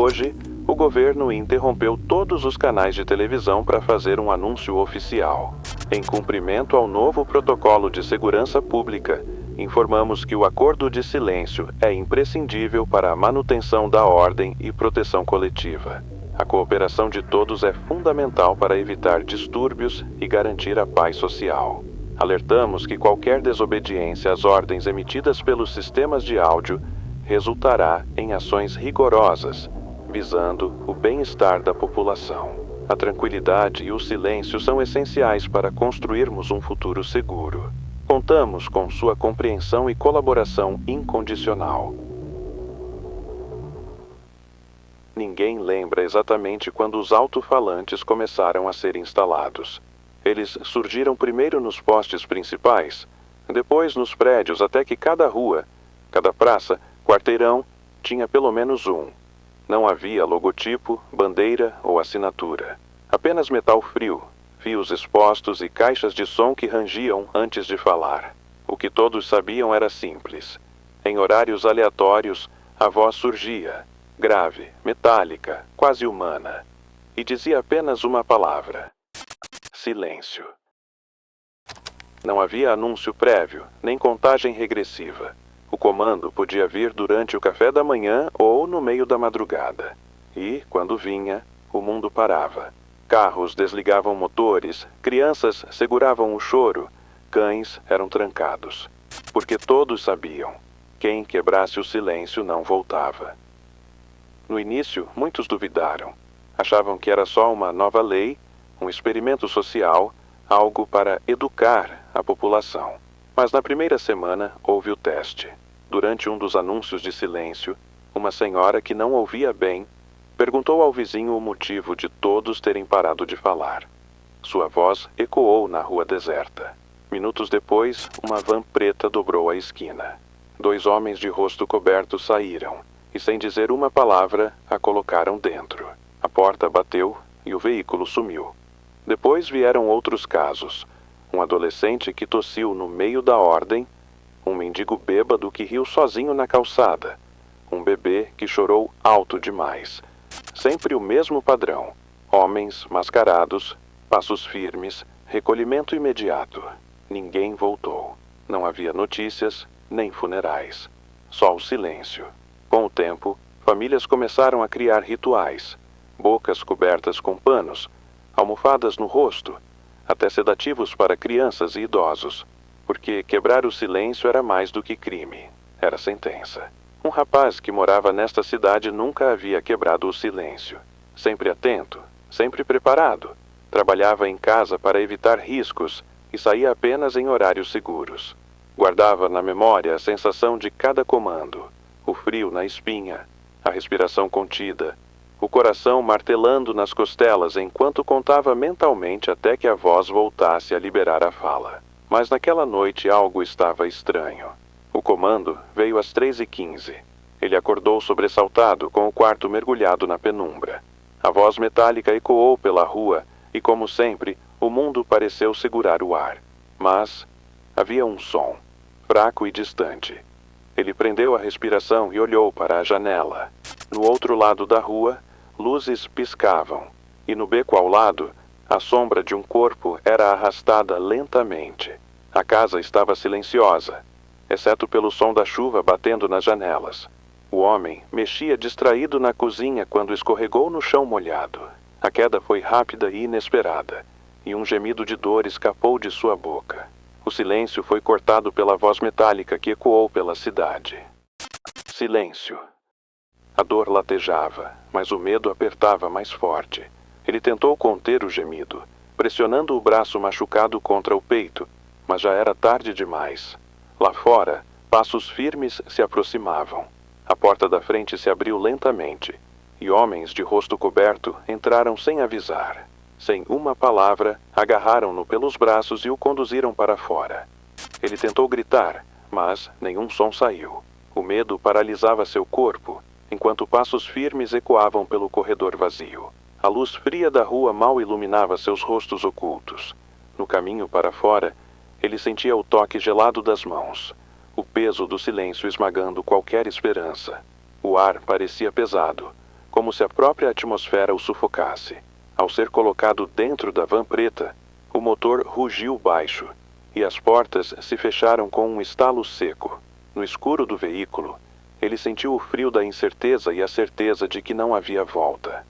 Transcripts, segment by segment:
Hoje, o governo interrompeu todos os canais de televisão para fazer um anúncio oficial. Em cumprimento ao novo protocolo de segurança pública, informamos que o acordo de silêncio é imprescindível para a manutenção da ordem e proteção coletiva. A cooperação de todos é fundamental para evitar distúrbios e garantir a paz social. Alertamos que qualquer desobediência às ordens emitidas pelos sistemas de áudio resultará em ações rigorosas, visando o bem-estar da população. A tranquilidade e o silêncio são essenciais para construirmos um futuro seguro. Contamos com sua compreensão e colaboração incondicional. Ninguém lembra exatamente quando os alto-falantes começaram a ser instalados. Eles surgiram primeiro nos postes principais, depois nos prédios, até que cada rua, cada praça, quarteirão, tinha pelo menos um. Não havia logotipo, bandeira ou assinatura. Apenas metal frio, fios expostos e caixas de som que rangiam antes de falar. O que todos sabiam era simples. Em horários aleatórios, a voz surgia, grave, metálica, quase humana, e dizia apenas uma palavra: silêncio. Não havia anúncio prévio, nem contagem regressiva. O comando podia vir durante o café da manhã ou no meio da madrugada. E, quando vinha, o mundo parava. Carros desligavam motores, crianças seguravam o choro, cães eram trancados. Porque todos sabiam, quem quebrasse o silêncio não voltava. No início, muitos duvidaram. Achavam que era só uma nova lei, um experimento social, algo para educar a população. Mas na primeira semana houve o teste. Durante um dos anúncios de silêncio, uma senhora que não ouvia bem perguntou ao vizinho o motivo de todos terem parado de falar. Sua voz ecoou na rua deserta. Minutos depois, uma van preta dobrou a esquina. 2 homens de rosto coberto saíram e, sem dizer uma palavra, a colocaram dentro. A porta bateu e o veículo sumiu. Depois vieram outros casos. Um adolescente que tossiu no meio da ordem, um mendigo bêbado que riu sozinho na calçada, um bebê que chorou alto demais. Sempre o mesmo padrão: homens mascarados, passos firmes, recolhimento imediato. Ninguém voltou. Não havia notícias, nem funerais. Só o silêncio. Com o tempo, famílias começaram a criar rituais: bocas cobertas com panos, almofadas no rosto, até sedativos para crianças e idosos, porque quebrar o silêncio era mais do que crime, era sentença. Um rapaz que morava nesta cidade nunca havia quebrado o silêncio. Sempre atento, sempre preparado, trabalhava em casa para evitar riscos e saía apenas em horários seguros. Guardava na memória a sensação de cada comando, o frio na espinha, a respiração contida, o coração martelando nas costelas enquanto contava mentalmente até que a voz voltasse a liberar a fala. Mas naquela noite algo estava estranho. O comando veio às 3h15. Ele acordou sobressaltado, com o quarto mergulhado na penumbra. A voz metálica ecoou pela rua e, como sempre, o mundo pareceu segurar o ar. Mas havia um som, fraco e distante. Ele prendeu a respiração e olhou para a janela. No outro lado da rua, luzes piscavam, e no beco ao lado, a sombra de um corpo era arrastada lentamente. A casa estava silenciosa, exceto pelo som da chuva batendo nas janelas. O homem mexia distraído na cozinha quando escorregou no chão molhado. A queda foi rápida e inesperada, e um gemido de dor escapou de sua boca. O silêncio foi cortado pela voz metálica que ecoou pela cidade. Silêncio. A dor latejava, mas o medo apertava mais forte. Ele tentou conter o gemido, pressionando o braço machucado contra o peito, mas já era tarde demais. Lá fora, passos firmes se aproximavam. A porta da frente se abriu lentamente, e homens de rosto coberto entraram sem avisar. Sem uma palavra, agarraram-no pelos braços e o conduziram para fora. Ele tentou gritar, mas nenhum som saiu. O medo paralisava seu corpo, enquanto passos firmes ecoavam pelo corredor vazio. A luz fria da rua mal iluminava seus rostos ocultos. No caminho para fora, ele sentia o toque gelado das mãos, o peso do silêncio esmagando qualquer esperança. O ar parecia pesado, como se a própria atmosfera o sufocasse. Ao ser colocado dentro da van preta, o motor rugiu baixo, e as portas se fecharam com um estalo seco. No escuro do veículo, ele sentiu o frio da incerteza e a certeza de que não havia volta.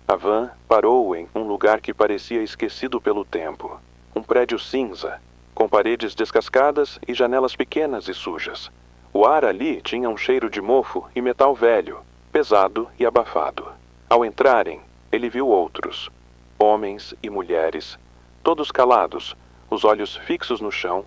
A van parou em um lugar que parecia esquecido pelo tempo. Um prédio cinza, com paredes descascadas e janelas pequenas e sujas. O ar ali tinha um cheiro de mofo e metal velho, pesado e abafado. Ao entrarem, ele viu outros, homens e mulheres, todos calados, os olhos fixos no chão,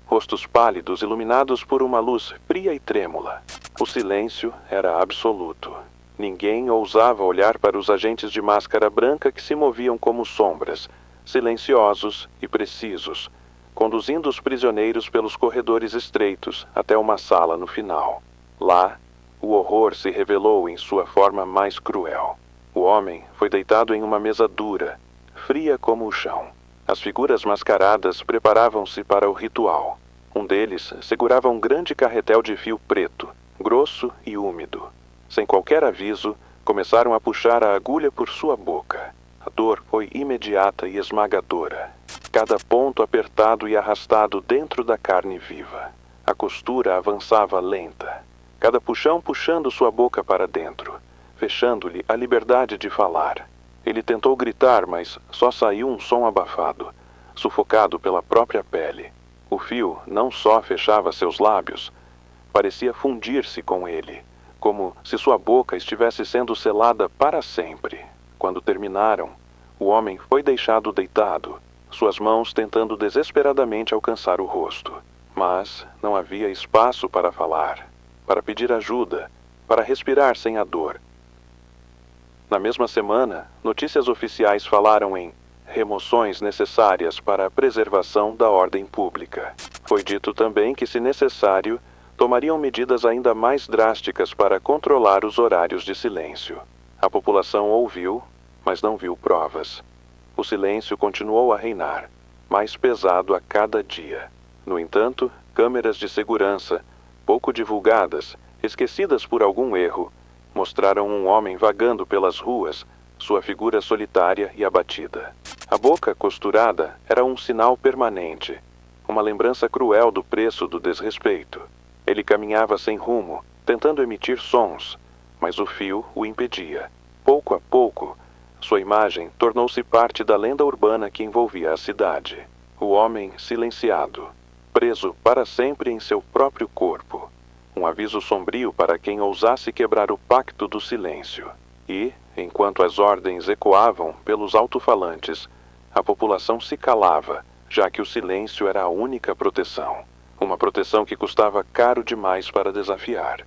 rostos pálidos iluminados por uma luz fria e trêmula. O silêncio era absoluto. Ninguém ousava olhar para os agentes de máscara branca que se moviam como sombras, silenciosos e precisos, conduzindo os prisioneiros pelos corredores estreitos até uma sala no final. Lá, o horror se revelou em sua forma mais cruel. O homem foi deitado em uma mesa dura, fria como o chão. As figuras mascaradas preparavam-se para o ritual. Um deles segurava um grande carretel de fio preto, grosso e úmido. Sem qualquer aviso, começaram a puxar a agulha por sua boca. A dor foi imediata e esmagadora. Cada ponto apertado e arrastado dentro da carne viva. A costura avançava lenta. Cada puxão puxando sua boca para dentro, fechando-lhe a liberdade de falar. Ele tentou gritar, mas só saiu um som abafado, sufocado pela própria pele. O fio não só fechava seus lábios, parecia fundir-se com ele, como se sua boca estivesse sendo selada para sempre. Quando terminaram, o homem foi deixado deitado, suas mãos tentando desesperadamente alcançar o rosto. Mas não havia espaço para falar, para pedir ajuda, para respirar sem a dor. Na mesma semana, notícias oficiais falaram em remoções necessárias para a preservação da ordem pública. Foi dito também que, se necessário, tomariam medidas ainda mais drásticas para controlar os horários de silêncio. A população ouviu, mas não viu provas. O silêncio continuou a reinar, mais pesado a cada dia. No entanto, câmeras de segurança, pouco divulgadas, esquecidas por algum erro, mostraram um homem vagando pelas ruas, sua figura solitária e abatida. A boca costurada era um sinal permanente, uma lembrança cruel do preço do desrespeito. Ele caminhava sem rumo, tentando emitir sons, mas o fio o impedia. Pouco a pouco, sua imagem tornou-se parte da lenda urbana que envolvia a cidade. O homem silenciado, preso para sempre em seu próprio corpo. Um aviso sombrio para quem ousasse quebrar o pacto do silêncio. E, enquanto as ordens ecoavam pelos alto-falantes, a população se calava, já que o silêncio era a única proteção. Uma proteção que custava caro demais para desafiar.